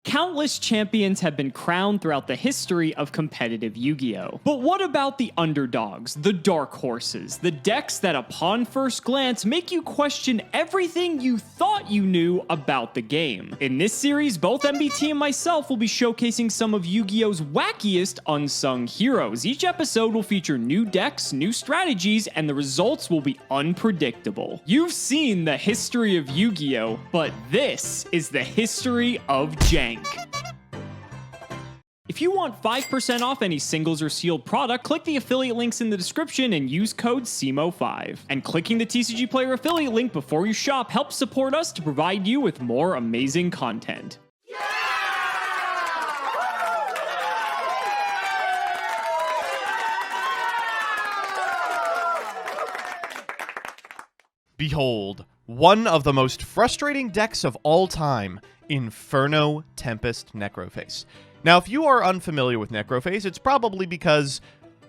Countless champions have been crowned throughout the history of competitive Yu-Gi-Oh! But what about the underdogs, the dark horses, the decks that upon first glance make you question everything you thought you knew about the game? In this series, both MBT and myself will be showcasing some of Yu-Gi-Oh's wackiest unsung heroes. Each episode will feature new decks, new strategies, and the results will be unpredictable. You've seen the history of Yu-Gi-Oh! But this is the history of Jank. If you want 5% off any singles or sealed product, click the affiliate links in the description and use code Cimoooooooo5. And clicking the TCG Player affiliate link before you shop helps support us to provide you with more amazing content. Behold, one of the most frustrating decks of all time, Inferno Tempest Necroface. Now, if you are unfamiliar with Necroface, it's probably because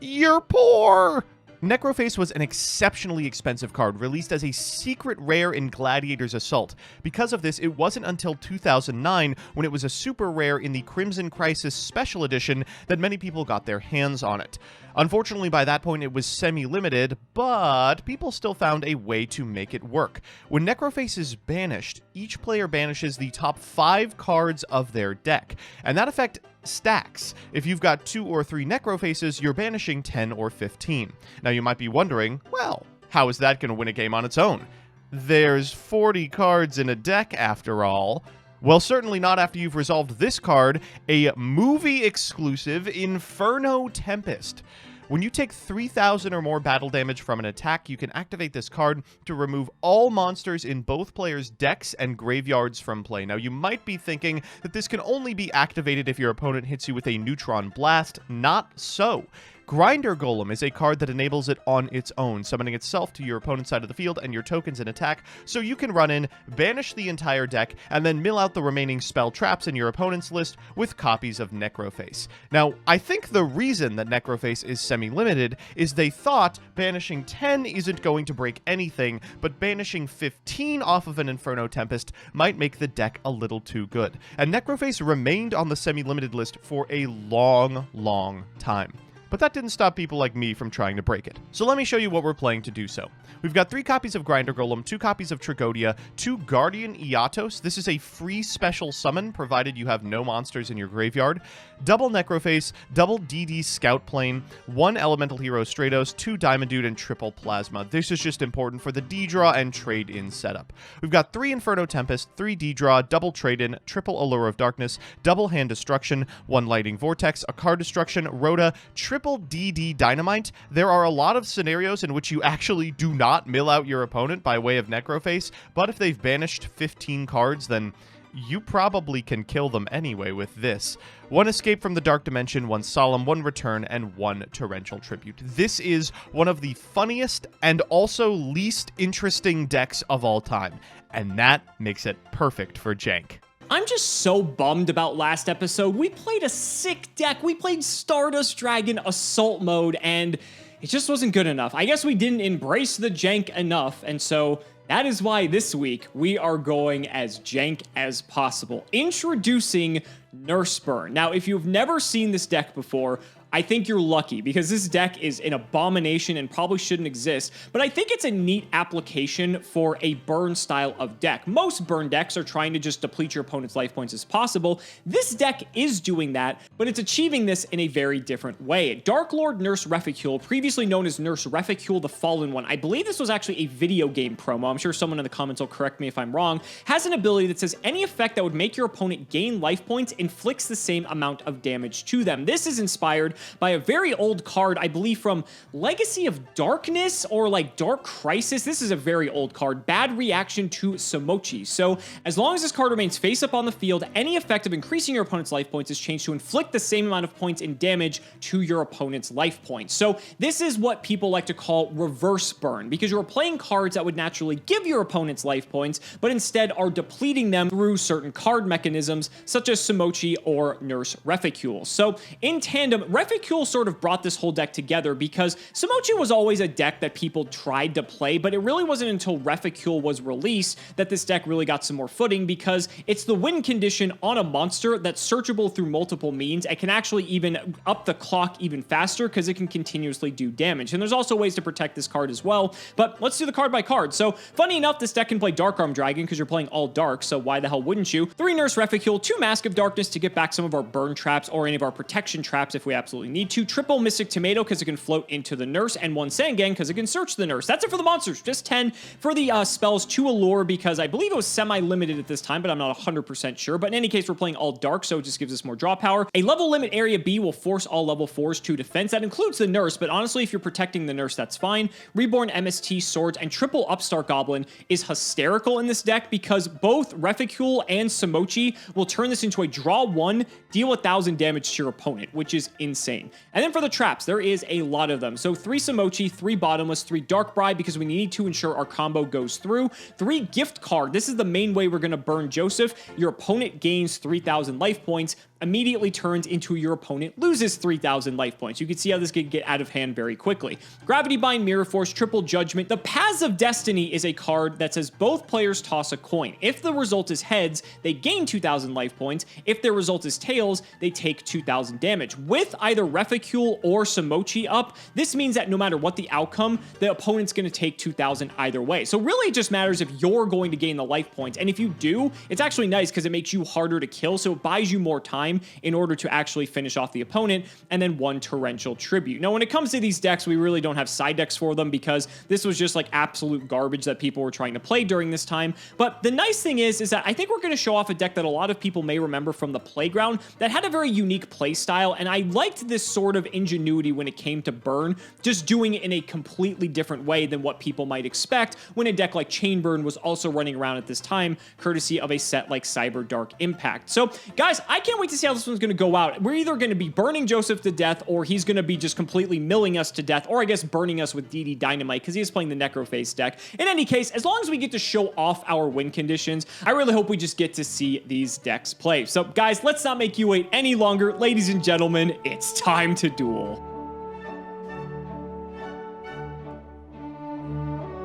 you're poor! Necroface was an exceptionally expensive card, released as a secret rare in Gladiator's Assault. Because of this, it wasn't until 2009, when it was a super rare in the Crimson Crisis Special Edition, that many people got their hands on it. Unfortunately, by that point, it was semi-limited, but people still found a way to make it work. When Necroface is banished, each player banishes the top 5 cards of their deck, and that effect stacks. If you've got 2 or 3 Necrofaces, you're banishing 10 or 15. Now, you might be wondering, well, how is that going to win a game on its own? There's 40 cards in a deck, after all. Well, certainly not after you've resolved this card, a movie-exclusive Inferno Tempest. When you take 3,000 or more battle damage from an attack, you can activate this card to remove all monsters in both players' decks and graveyards from play. Now, you might be thinking that this can only be activated if your opponent hits you with a Neutron Blast. Not so. Grinder Golem is a card that enables it on its own, summoning itself to your opponent's side of the field and your tokens in attack, so you can run in, banish the entire deck, and then mill out the remaining spell traps in your opponent's list with copies of Necroface. Now, I think the reason that Necroface is semi-limited is they thought banishing 10 isn't going to break anything, but banishing 15 off of an Inferno Tempest might make the deck a little too good. And Necroface remained on the semi-limited list for a long, long time. But that didn't stop people like me from trying to break it. So let me show you what we're playing to do so. We've got 3 copies of Grinder Golem, 2 copies of Tragodia, 2 Guardian Iatos. This is a free special summon, provided you have no monsters in your graveyard. Double Necroface, double DD Scout Plane, 1 Elemental Hero Stratos, 2 Diamond Dude, and triple Plasma. This is just important for the D-Draw and trade-in setup. We've got 3 Inferno Tempest, 3 D-Draw, double trade-in, triple Allure of Darkness, double Hand Destruction, 1 Lighting Vortex, a Card Destruction, Rhoda, triple DD Dynamite. There are a lot of scenarios in which you actually do not mill out your opponent by way of Necroface, but if they've banished 15 cards, then you probably can kill them anyway with this. 1 Escape from the Dark Dimension, 1 Solemn, 1 Return, and 1 Torrential Tribute. This is one of the funniest and also least interesting decks of all time, and that makes it perfect for Jank. I'm just so bummed about last episode. We played a sick deck. We played Stardust Dragon Assault Mode, and it just wasn't good enough. I guess we didn't embrace the jank enough, and so that is why this week we are going as jank as possible. Introducing Nurse Burn. Now, if you've never seen this deck before, I think you're lucky, because this deck is an abomination and probably shouldn't exist, but I think it's a neat application for a burn style of deck. Most burn decks are trying to just deplete your opponent's life points as possible. This deck is doing that, but it's achieving this in a very different way. Dark Lord Nurse Reficule, previously known as Nurse Reficule the Fallen One, I believe this was actually a video game promo, I'm sure someone in the comments will correct me if I'm wrong, has an ability that says any effect that would make your opponent gain life points inflicts the same amount of damage to them. This is inspired by a very old card, I believe from Legacy of Darkness or like Dark Crisis. This is a very old card. Bad Reaction to Cimoooooooo. So as long as this card remains face up on the field, any effect of increasing your opponent's life points is changed to inflict the same amount of points in damage to your opponent's life points. So this is what people like to call reverse burn, because you're playing cards that would naturally give your opponent's life points, but instead are depleting them through certain card mechanisms such as Cimoooooooo or Nurse Reficule. So in tandem, Reficule Reficule sort of brought this whole deck together because Cimoooooooo was always a deck that people tried to play, but it really wasn't until Reficule was released that this deck really got some more footing because it's the win condition on a monster that's searchable through multiple means and can actually even up the clock even faster because it can continuously do damage. And there's also ways to protect this card as well, but let's do the card by card. So funny enough, this deck can play Dark Arm Dragon because you're playing all dark, so why the hell wouldn't you? 3 Nurse Reficule, 2 Mask of Darkness to get back some of our burn traps or any of our protection traps if we absolutely need to. Triple Mystic Tomato because it can float into the Nurse, and 1 Sangang because it can search the Nurse. That's it for the monsters, just 10. For the spells, 2 Allure because I believe it was semi-limited at this time, but I'm not 100% sure. But in any case, we're playing all dark, so it just gives us more draw power. A level limit area B will force all level 4s to defense. That includes the Nurse, but honestly, if you're protecting the Nurse, that's fine. Reborn MST Swords and triple Upstart Goblin is hysterical in this deck because both Reficule and Cimoooooooo will turn this into a draw 1, deal 1,000 damage to your opponent, which is insane. And then for the traps, there is a lot of them. So 3 Cimoooooooo, 3 Bottomless, 3 Dark Bride because we need to ensure our combo goes through. 3 Gift Card. This is the main way we're going to burn Joseph. Your opponent gains 3,000 life points, immediately turns into your opponent loses 3,000 life points. You can see how this can get out of hand very quickly. Gravity Bind, Mirror Force, Triple Judgment. The Paths of Destiny is a card that says both players toss a coin. If the result is heads, they gain 2,000 life points. If their result is tails, they take 2,000 damage. With either Reficule or Cimoooooooo up, this means that no matter what the outcome, the opponent's going to take 2,000 either way. So really it just matters if you're going to gain the life points. And if you do, it's actually nice because it makes you harder to kill, so it buys you more time in order to actually finish off the opponent. And then 1 Torrential Tribute. Now, when it comes to these decks, we really don't have side decks for them because this was just like absolute garbage that people were trying to play during this time. But the nice thing is that I think we're going to show off a deck that a lot of people may remember from the playground that had a very unique play style, and I liked this sort of ingenuity when it came to burn, just doing it in a completely different way than what people might expect when a deck like Chain Burn was also running around at this time, courtesy of a set like Cyber Dark Impact. So, guys, I can't wait to see how this one's going to go out. We're either going to be burning Joseph to death, or he's going to be just completely milling us to death, or I guess burning us with DD Dynamite because he is playing the Necroface deck. In any case, as long as we get to show off our win conditions, I really hope we just get to see these decks play. So, guys, let's not make you wait any longer. Ladies and gentlemen, it's time to duel.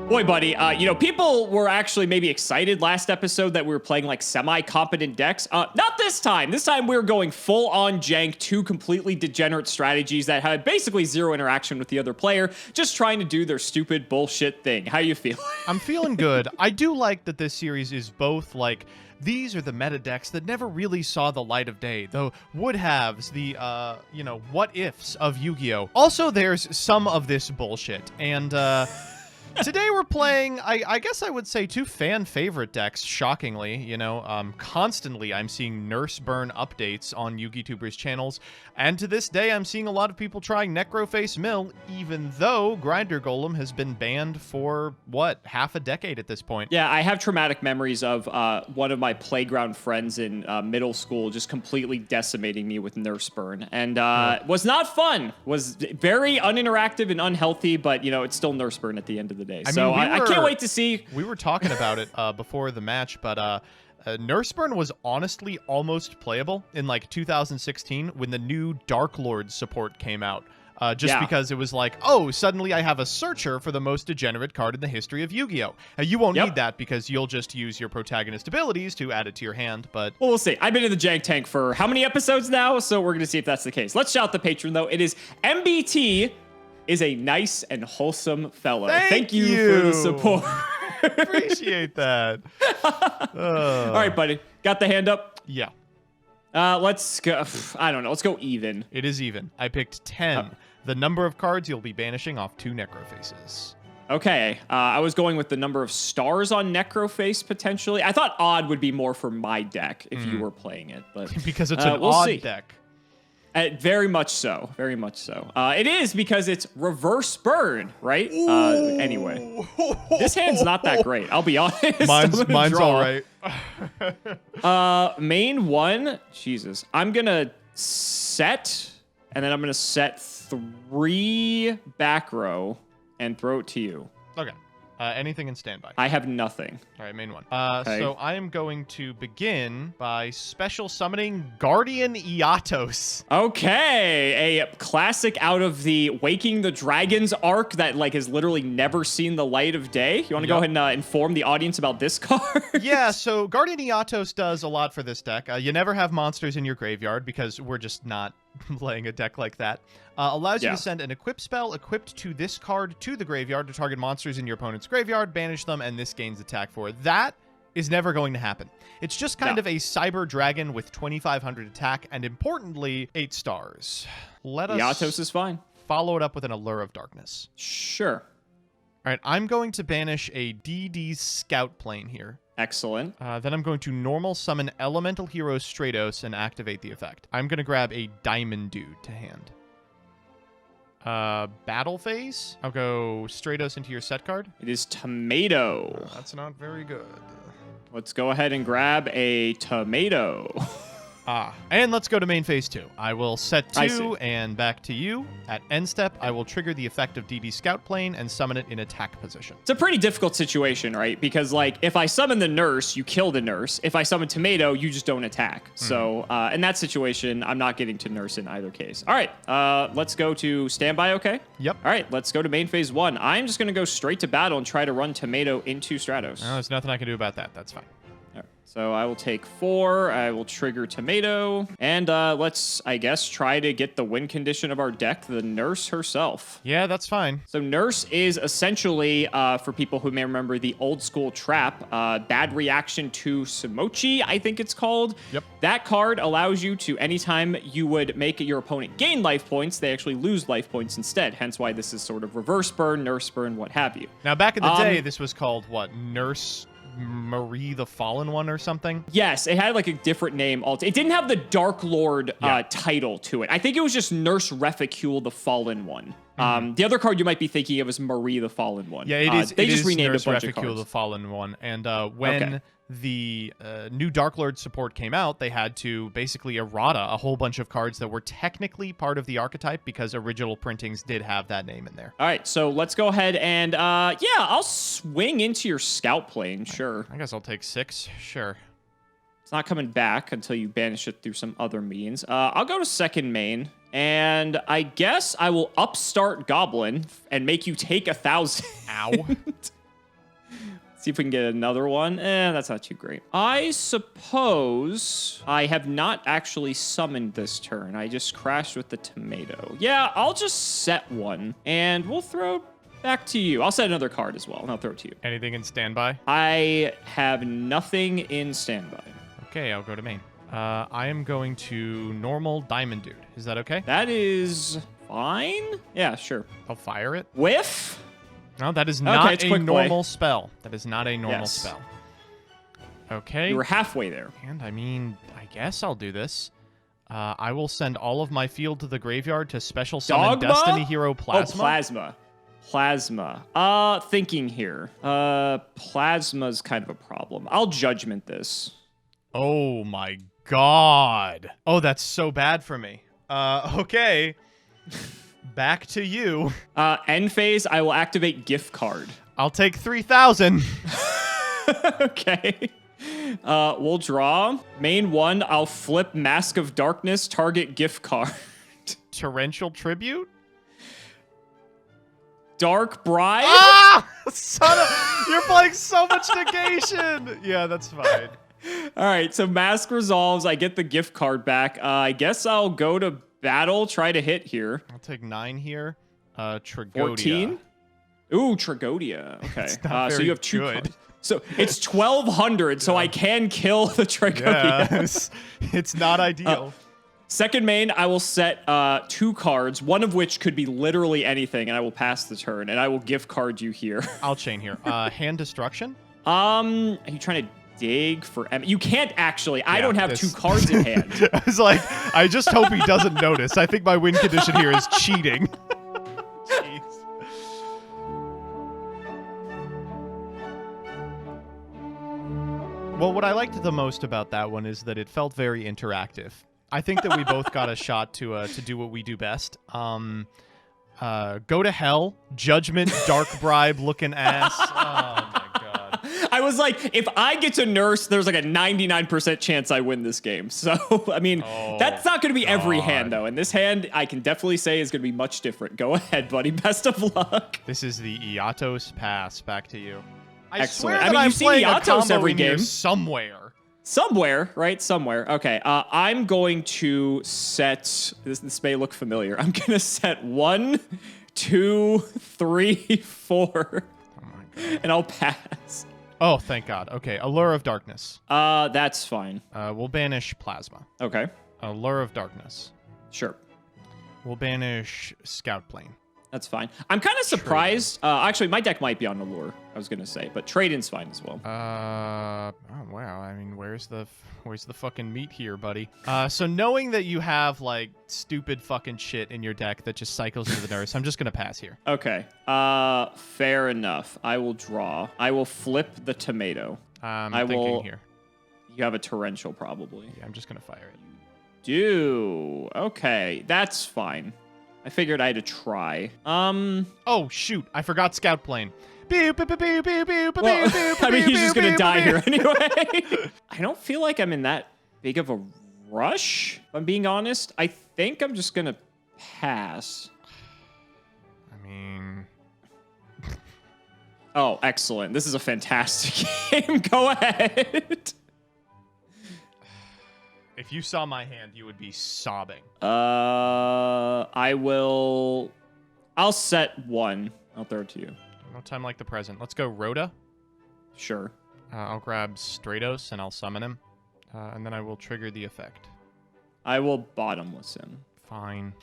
Boy, buddy, you know, people were actually maybe excited last episode that we were playing like semi-competent decks. Not this time. This time we're going full-on jank, 2 completely degenerate strategies that had basically 0 interaction with the other player, just trying to do their stupid bullshit thing. How you feel? I'm feeling good. I do like that this series is both like, these are the meta decks that never really saw the light of day, the would-haves, the, you know, what-ifs of Yu-Gi-Oh! Also, there's some of this bullshit, and, today we're playing, I guess I would say 2 fan-favorite decks, shockingly. You know, constantly I'm seeing Nurse Burn updates on YugiTubers channels, and to this day I'm seeing a lot of people trying Necroface Mill, even though Grinder Golem has been banned for, what, half a decade at this point. Yeah, I have traumatic memories of one of my playground friends in middle school just completely decimating me with Nurse Burn, and was not fun. Was very uninteractive and unhealthy, but, you know, it's still Nurse Burn at the end of the day. I can't wait to see. We were talking about it before the match, but Nurse Burn was honestly almost playable in like 2016 when the new Dark Lord support came out. Because it was like, oh, suddenly I have a searcher for the most degenerate card in the history of Yu-Gi-Oh! You won't need that because you'll just use your protagonist abilities to add it to your hand, but... Well, we'll see. I've been in the Jank tank for how many episodes now? So we're going to see if that's the case. Let's shout the patron, though. It is MBT is a nice and wholesome fellow. Thank you for the support. Appreciate that. All right, buddy. Got the hand up? Yeah. Let's go. I don't know. Let's go even. It is even. I picked 10. The number of cards you'll be banishing off 2 Necrofaces. Okay. I was going with the number of stars on Necroface, potentially. I thought odd would be more for my deck if you were playing it. But because it's an odd deck. Very much so. Very much so. It is because it's reverse burn, right? Anyway. This hand's not that great. I'll be honest. Mine's all right. Main 1. Jesus. I'm going to set, and then I'm going to set 3 back row and throw it to you. Okay. Anything in standby? I have nothing. All right, main one. Okay. So I am going to begin by special summoning Guardian Iatos. Okay, a classic out of the Waking the Dragons arc that like has literally never seen the light of day. You want to go ahead and inform the audience about this card? Yeah, so Guardian Iatos does a lot for this deck. You never have monsters in your graveyard because we're just not playing a deck like that. Allows you to send an equip spell equipped to this card to the graveyard to target monsters in your opponent's graveyard, banish them, and this gains attack for it. That is never going to happen. It's just kind of a cyber dragon with 2,500 attack and, importantly, 8 stars. Let us Iatos is fine. Follow it up with an Allure of Darkness. Sure. All right, I'm going to banish a DD Scout Plane here. Excellent. Then I'm going to normal summon Elemental Hero Stratos and activate the effect. I'm going to grab a Diamond Dude to hand. Battle phase. I'll go Stratos into your set card. It is tomato. That's not very good. Let's go ahead and grab a tomato. And let's go to main phase 2. I will set 2 I see. and back to you. At end step, I will trigger the effect of DD Scout Plane and summon it in attack position. It's a pretty difficult situation, right? Because, like, if I summon the nurse, you kill the nurse. If I summon tomato, you just don't attack. So, in that situation, I'm not getting to nurse in either case. All right, let's go to standby, okay? Yep. All right, let's go to main phase 1. I'm just going to go straight to battle and try to run tomato into Stratos. No, there's nothing I can do about that. That's fine. All right, so I will take 4. I will trigger tomato. And let's, I guess, try to get the win condition of our deck, the nurse herself. Yeah, that's fine. So nurse is essentially, for people who may remember the old school trap, bad reaction to Cimoooooooo, I think it's called. Yep. That card allows you to, anytime you would make your opponent gain life points, they actually lose life points instead. Hence why this is sort of reverse burn, nurse burn, what have you. Now, back in the day, this was called, what, Nurse Marie the Fallen One or something? Yes, it had like a different name. It didn't have the Dark Lord title to it. I think it was just Nurse Reficule the Fallen One. The other card you might be thinking of is Marie the Fallen One. Yeah, it is. They just renamed Nurse a bunch Reficule of cards. the Fallen One. And when the new Dark Lord support came out, they had to basically errata a whole bunch of cards that were technically part of the archetype because original printings did have that name in there. All right, so let's go ahead and, yeah, I'll swing into your Scout Plane, sure. I guess I'll take 6. Sure. It's not coming back until you banish it through some other means. I'll go to second main, and I guess I will upstart Goblin and make you take 1,000. Ow. See if we can get another one. That's not too great. I suppose I have not actually summoned this turn. I just crashed with the tomato. Yeah, I'll just set one, and we'll throw it back to you. I'll set another card as well, and I'll throw it to you. Anything in standby? I have nothing in standby. Okay, I'll go to main. I am going to normal Diamond Dude. Is that okay? That is fine. Yeah, sure. I'll fire it. Whiff? No, that is not it's a quick normal spell. That is not a normal Yes. spell. Okay. You were halfway there. And I mean, I guess I'll do this. I will send all of my field to the graveyard to special summon Dogma? Destiny Hero Plasma. Oh, Plasma. Plasma. Thinking here. Plasma's kind of a problem. I'll Judgment this. Oh my god. Oh, that's so bad for me. Okay. Back to you. End phase, I will activate Gift Card. I'll take 3,000. Okay. We'll draw. Main 1, I'll flip Mask of Darkness, target Gift Card. Torrential Tribute? Dark Bride? Ah! You're playing so much negation. Yeah, that's fine. All right, so Mask resolves. I get the Gift Card back. I guess I'll go to battle, try to hit here. I'll take 9 here. Tragodia. 14? Ooh, Tragodia. Okay. So you have 2 good. cards. So it's 1,200, so I can kill the Tragodia. Yeah, it's not ideal. Second main, I will set 2 cards, one of which could be literally anything, and I will pass the turn, and I will Gift Card you here. I'll chain here. Hand Destruction? Are you trying to dig for... You can't actually. I Yeah, don't have 2 cards in hand. I was like, I just hope he doesn't notice. I think my win condition here is cheating. Jeez. Well, what I liked the most about that one is that it felt very interactive. I think that we both got a shot to do what we do best. Go to hell. Judgment, dark bribe looking ass. Oh my god. I was like, if I get to nurse, there's like a 99% chance I win this game. So, I mean, that's not going to be every hand, though. And this hand, I can definitely say, is going to be much different. Go ahead, buddy. Best of luck. This is the Iatos pass. Back to you. I Excellent. swear I that mean, I'm you've seen playing a Iatos combo every in here game. somewhere. Somewhere, right? Somewhere. Okay. I'm going to set, this may look familiar. I'm going to set 1, 2, 3, 4. Oh my god. And I'll pass. Oh, thank God. Okay, Allure of Darkness. That's fine. We'll banish Plasma. Okay. Allure of Darkness. Sure. We'll banish Scout Plane. That's fine. I'm kind of surprised. Actually, my deck might be on Allure, I was going to say, but Trade-in's fine as well. Oh, wow. I mean, where's the fucking meat here, buddy? So knowing that you have, like, stupid fucking shit in your deck that just cycles into the nurse, I'm just going to pass here. Okay. Fair enough. I will draw. I will flip the tomato. I'm thinking here. You have a torrential, probably. Yeah, I'm just going to fire it. Do. Okay. That's fine. I figured I had to try. Oh, shoot. I forgot Scout Plane. Well, I mean, he's just gonna die here anyway. I don't feel like I'm in that big of a rush, if I'm being honest. I think I'm just gonna pass. I mean... Oh, excellent. This is a fantastic game. Go ahead. If you saw my hand, you would be sobbing. I'll set 1. I'll throw it to you. No time like the present. Let's go Rhoda. Sure. I'll grab Stratos and I'll summon him. And then I will trigger the effect. I will bottomless him. Fine.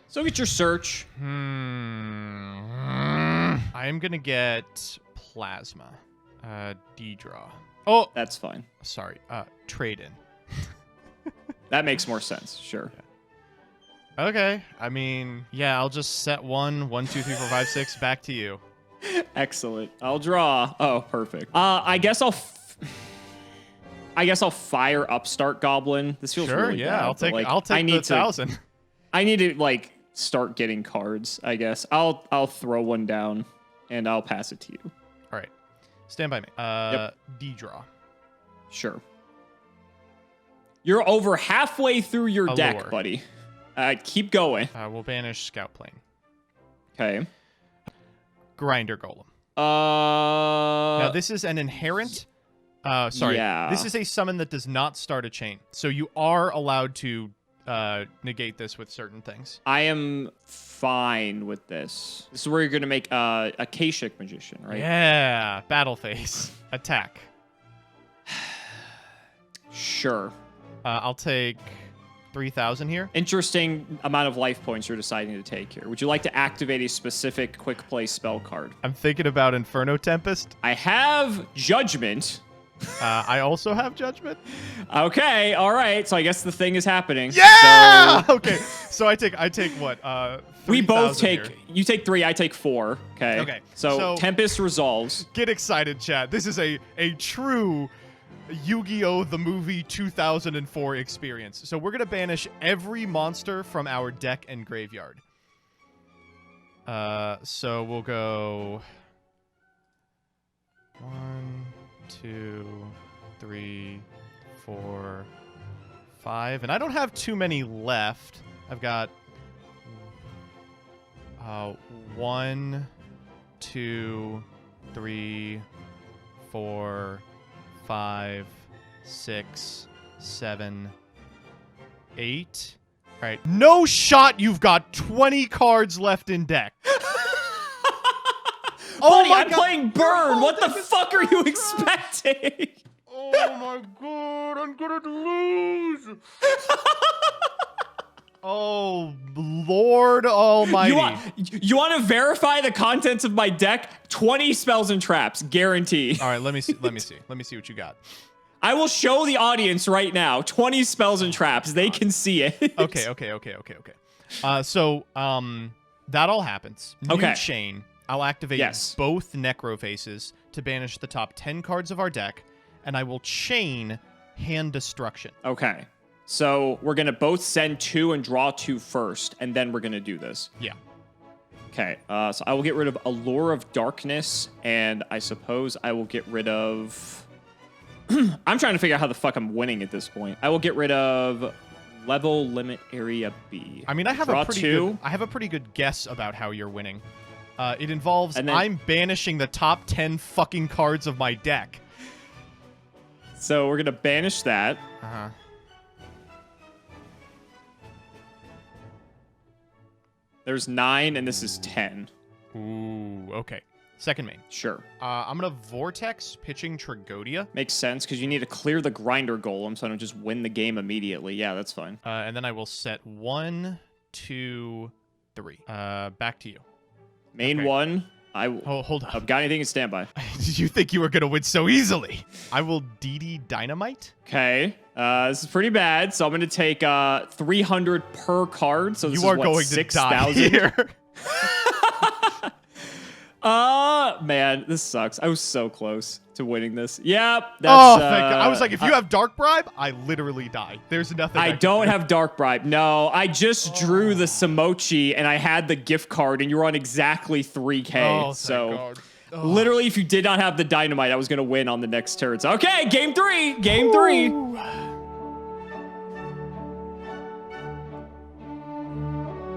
So get your search. I am going to get Plasma. D-draw. Oh! That's fine. Sorry. Trade in. That makes more sense. Sure. Yeah. Okay. I mean, yeah, I'll just set 1, 1, 2, 3, 4, 5, 6 back to you. Excellent. I'll draw. Oh, perfect. I guess I'll fire Upstart Goblin. This feels sure, really yeah, bad. I'll take the 1,000. I need to like start getting cards, I guess. I'll throw one down and I'll pass it to you. All right. Stand by me. Yep. D-draw. Sure. You're over halfway through your Allure. deck, buddy. Keep going. We'll banish Scout Plane. Okay. Grinder Golem. Now, this is an inherent... sorry. Yeah. This is a summon that does not start a chain. So you are allowed to negate this with certain things. I am fine with this. This is where you're going to make a Kashik Magician, right? Yeah. Battle phase. Attack. Sure. I'll take 3,000 here. Interesting amount of life points you're deciding to take here. Would you like to activate a specific quick play spell card? I'm thinking about Inferno Tempest. I have Judgment. I also have Judgment. Okay, all right. So I guess the thing is happening. Yeah! So Okay. So I take what? we both 3,000 take. here. You take 3. I take 4. Okay. Okay, So so- Tempest resolves. Get excited, chat. This is a true Yu-Gi-Oh! The Movie 2004 experience. So we're going to banish every monster from our deck and graveyard. So we'll go 1, 2, 3, 4, 5. And I don't have too many left. I've got 1, 2, 3, 4, 5, 6, 7, 8. All right. No shot you've got 20 cards left in deck. Buddy, my I'm God. playing Burn. What the fuck are you expecting? Oh my god, I'm gonna lose. Oh, Lord Almighty. You want to verify the contents of my deck? 20 spells and traps, guarantee. All right, let me see. Let me see what you got. I will show the audience right now 20 spells and traps. They can see it. Okay. So that all happens. New Okay. chain. I'll activate Yes. both Necro Faces to banish the top 10 cards of our deck, and I will chain Hand Destruction. Okay. So we're going to both send 2 and draw 2 first, and then we're going to do this. Yeah. Okay, so I will get rid of Allure of Darkness, and I suppose I will get rid of... I'm trying to figure out how the fuck I'm winning at this point. I will get rid of Level Limit Area B. I mean, I have a pretty good guess about how you're winning. It involves I'm banishing the top 10 fucking cards of my deck. So we're going to banish that. Uh-huh. There's 9, and this is 10. Ooh, okay. Second main. Sure. I'm going to Vortex pitching Tragodia. Makes sense, because you need to clear the Grinder Golem, so I don't just win the game immediately. Yeah, that's fine. And then I will set 1, 2, 3. Back to you. Main okay. 1. I will... Oh, hold on. I've got anything in standby. Did you think you were going to win so easily? I will DD Dynamite. Okay. This is pretty bad, so I'm going to take 300 per card. So this you are is, what, going 6,000? to die here. Man, this sucks. I was so close to winning this. Yep. That's, oh, thank God. I was like, if you have Dark Bribe, I literally die. There's nothing I don't have Dark Bribe. No, I just drew the Cimoooooooo, and I had the gift card, and you were on exactly 3K. Oh, so God. Oh. literally, if you did not have the Dynamite, I was going to win on the next turn. So, okay, game 3. Game 3.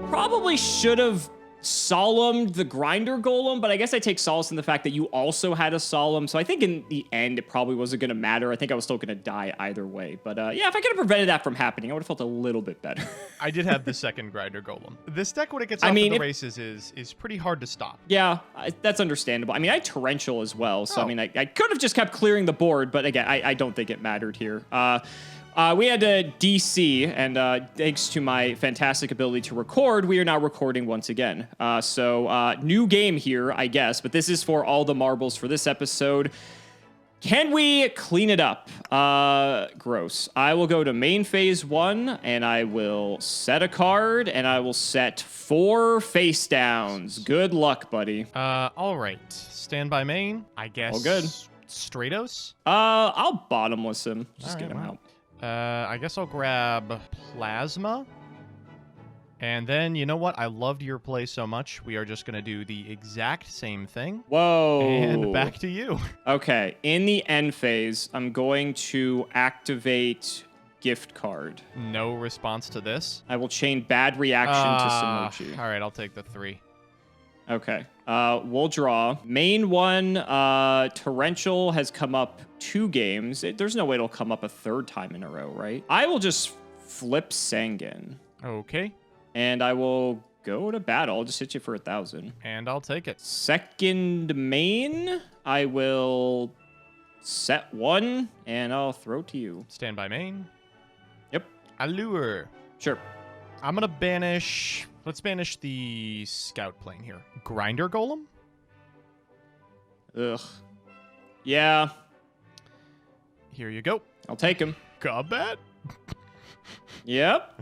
Probably should have solemned the Grinder Golem, but I guess I take solace in the fact that you also had a solemn. So I think in the end, it probably wasn't going to matter. I think I was still going to die either way. But yeah, if I could have prevented that from happening, I would have felt a little bit better. I did have the second Grinder Golem. This deck, when it gets off the races, is pretty hard to stop. Yeah, that's understandable. I mean, I had Torrential as well. So, I mean, I could have just kept clearing the board. But again, I don't think it mattered here. We had a DC, and thanks to my fantastic ability to record, we are now recording once again. So new game here, I guess, but this is for all the marbles for this episode. Can we clean it up? Gross. I will go to main phase 1, and I will set a card, and I will set 4 face downs. Good luck, buddy. All right. Stand by main, I guess. All good. Stratos? I'll bottomless him. Just get him out. I guess I'll grab Plasma. And then, you know what? I loved your play so much. We are just going to do the exact same thing. Whoa. And back to you. Okay. In the end phase, I'm going to activate gift card. No response to this. I will chain bad reaction to Cimoooooooo. All right, I'll take the 3. Okay. We'll draw. Main 1, Torrential has come up 2 games. There's no way it'll come up a 3rd time in a row, right? I will just flip Sangan. Okay. And I will go to battle. I'll just hit you for 1,000. And I'll take it. Second main, I will set 1, and I'll throw to you. Stand by main. Yep. Allure. Sure. I'm going to banish... Let's banish the scout plane here. Grinder Golem? Ugh. Yeah. Here you go. I'll take him. Combat? Yep.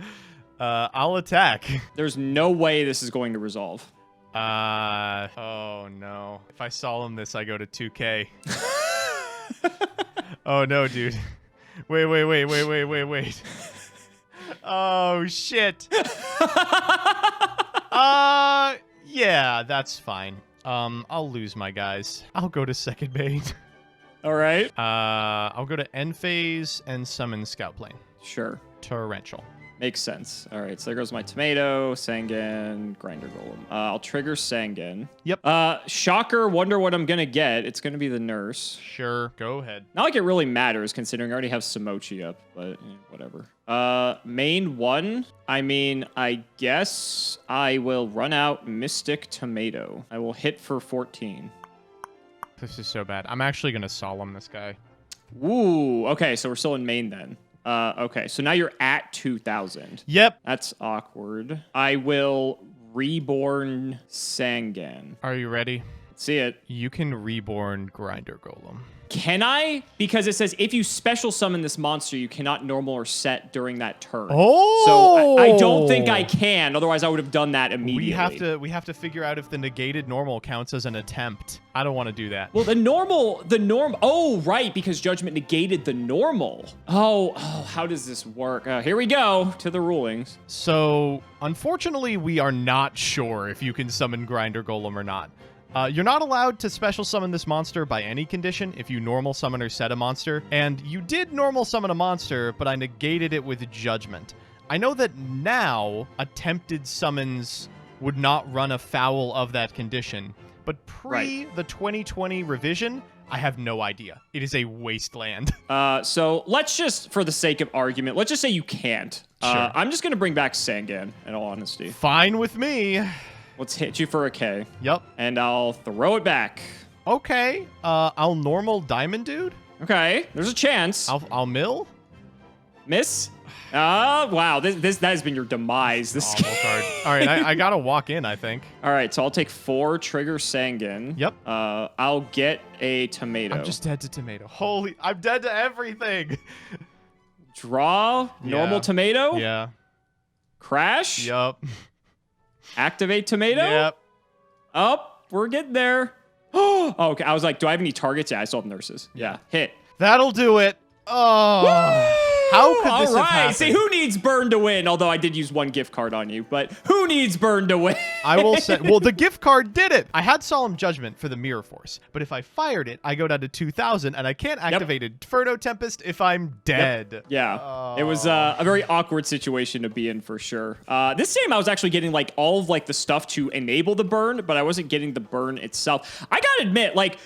I'll attack. There's no way this is going to resolve. Oh no. If I solemn this, I go to 2K. Oh no, dude. Wait. Oh shit. Yeah, that's fine. I'll lose my guys. I'll go to second main. All right. I'll go to end phase and summon scout plane. Sure. Torrential. Makes sense. All right, so there goes my tomato, Sangan, Grinder Golem. I'll trigger Sangan. Yep. Shocker, wonder what I'm going to get. It's going to be the nurse. Sure, go ahead. Not like it really matters, considering I already have Cimoooooooo up, but whatever. Main 1, I mean, I guess I will run out Mystic Tomato. I will hit for 14. This is so bad. I'm actually going to solemn this guy. Ooh, okay, so we're still in main then. Okay, so now you're at 2,000. Yep. That's awkward. I will reborn Sangan. Are you ready? See it. You can reborn Grinder Golem. Can I? Because it says if you special summon this monster, you cannot normal or set during that turn. Oh! So I don't think I can. Otherwise, I would have done that immediately. We have to figure out if the negated normal counts as an attempt. I don't want to do that. Well, the norm. Oh, right, because Judgment negated the normal. Oh, how does this work? Here we go to the rulings. So, unfortunately, we are not sure if you can summon Grinder Golem or not. You're not allowed to special summon this monster by any condition if you normal summon or set a monster, and you did normal summon a monster, but I negated it with Judgment. I know that now attempted summons would not run afoul of that condition, but the 2020 revision, I have no idea. It is a wasteland. So let's just, for the sake of argument, let's just say you can't. Sure. I'm just going to bring back Sangan, in all honesty. Fine with me. Let's hit you for a K. Yep. And I'll throw it back. Okay. I'll normal Diamond Dude. Okay. There's a chance. I'll mill. Miss? Wow. That has been your demise. This awful card. All right. I gotta walk in, I think. All right. So I'll take 4, trigger Sangan. Yep. I'll get a tomato. I'm just dead to tomato. Holy, I'm dead to everything. Draw. Normal tomato. Yeah. Crash. Yup. Activate tomato. Yep. Up. We're getting there. Oh, okay. I was like, do I have any targets? Yeah, I still have nurses. Yeah. Hit. That'll do it. Oh. Woo! How could this have happened? See, who needs burn to win? Although I did use 1 gift card on you, but who needs burn to win? I will say, well, the gift card did it. I had Solemn Judgment for the Mirror Force, but if I fired it, I go down to 2,000, and I can't activate Inferno Tempest if I'm dead. Yep. Yeah, It was a very awkward situation to be in for sure. This time I was actually getting like all of like the stuff to enable the burn, but I wasn't getting the burn itself. I gotta admit, like,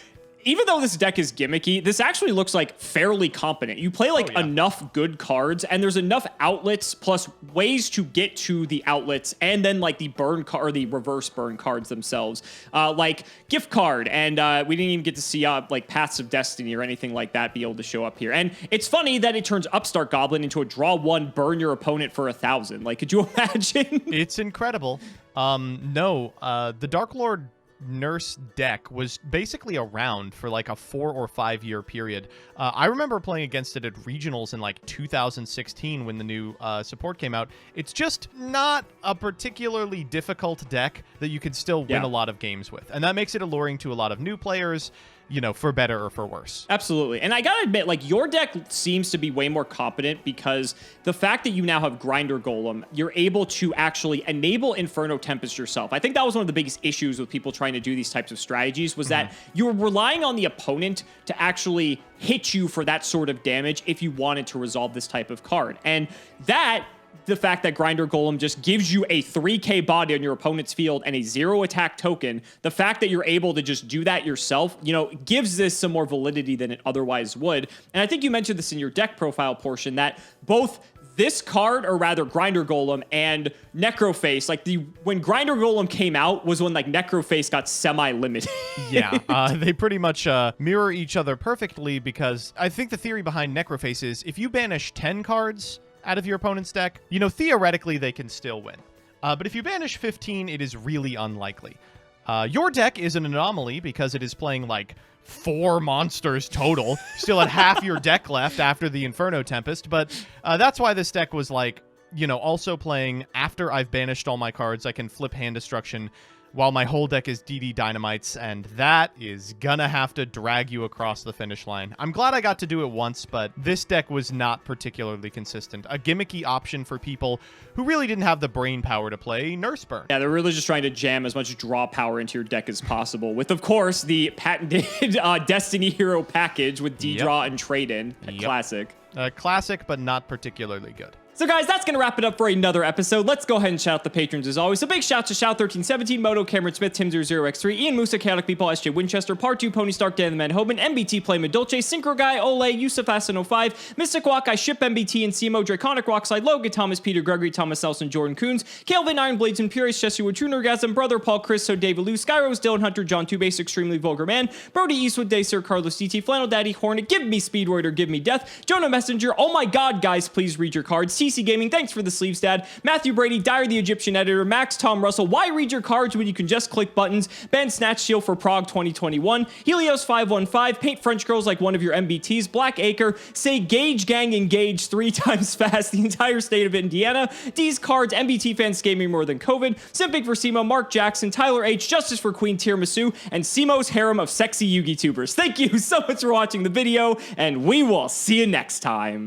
even though this deck is gimmicky, this actually looks like fairly competent. You play like enough good cards, and there's enough outlets plus ways to get to the outlets, and then like the burn card or the reverse burn cards themselves, like gift card, and we didn't even get to see like Paths of Destiny or anything like that be able to show up here. And it's funny that it turns Upstart Goblin into a draw 1, burn your opponent for 1,000. Like, could you imagine? It's incredible. No, the Dark Lord Nurse deck was basically around for like a 4 or 5 year period. I remember playing against it at regionals in like 2016 when the new support came out. It's just not a particularly difficult deck that you can still win a lot of games with, and that makes it alluring to a lot of new players, you know, for better or for worse. Absolutely. And I gotta admit, like, your deck seems to be way more competent because the fact that you now have Grinder Golem, you're able to actually enable Inferno Tempest yourself. I think that was one of the biggest issues with people trying to do these types of strategies was that you were relying on the opponent to actually hit you for that sort of damage if you wanted to resolve this type of card. And that, the fact that Grinder Golem just gives you a 3k body on your opponent's field and a 0 attack token, the fact that you're able to just do that yourself, you know, gives this some more validity than it otherwise would. And I think you mentioned this in your deck profile portion that both this card, or rather Grinder Golem and Necroface, like when Grinder Golem came out was when like Necroface got semi-limited. Yeah, they pretty much mirror each other perfectly, because I think the theory behind Necroface is if you banish 10 cards out of your opponent's deck, you know, theoretically they can still win. But if you banish 15, it is really unlikely. Your deck is an anomaly because it is playing like 4 monsters total. Still had half your deck left after the Inferno Tempest, but that's why this deck was like, you know, also playing after I've banished all my cards, I can flip Hand Destruction while my whole deck is DD Dynamites, and that is gonna have to drag you across the finish line. I'm glad I got to do it once, but this deck was not particularly consistent. A gimmicky option for people who really didn't have the brain power to play Nurse Burn. Yeah, they're really just trying to jam as much draw power into your deck as possible, with, of course, the patented Destiny Hero package with D-Draw and Trade-In. Classic. Classic, but not particularly good. So guys, that's going to wrap it up for another episode. Let's go ahead and shout out the patrons as always. So big shout to Shout1317, Moto, Cameron Smith, Tim00x3, Ian Musa, Chaotic People, SJ Winchester, Part 2, Pony Stark, Dan the Man Hoban, MBT Play Madolce, Synchro Guy, Ole, Yusuf Asin 05, Mystic Walk, I Ship MBT and CMO, Draconic Rockside, Logan, Thomas, Peter, Gregory, Thomas Elson, Jordan Coons, Kelvin, Ironblades, and Purist, Jesse Wood, True Nergasm, Brother, Paul, Chris, So David Lou, Skyrose, Dylan Hunter, John Two Base, Extremely Vulgar Man, Brody Eastwood, Day Sir, Carlos DT, Flannel Daddy, Hornet, Give Me Speedroid or Give Me Death, Jonah Messenger, oh my god, guys, please read your cards, TC Gaming, thanks for the sleeves, Dad. Matthew Brady, Dyer the Egyptian Editor, Max Tom Russell, Why Read Your Cards When You Can Just Click Buttons, Ben Snatch Steel for Prague 2021, Helios515, Paint French Girls Like One of Your MBTs, Black Acre, Say Gage Gang Engage 3 times fast, the entire state of Indiana, D's Cards, MBT Fans Gaming More Than COVID, Simping for Simo, Mark Jackson, Tyler H, Justice for Queen Tiramisu, and Simo's harem of sexy Yugi tubers. Thank you so much for watching the video, and we will see you next time.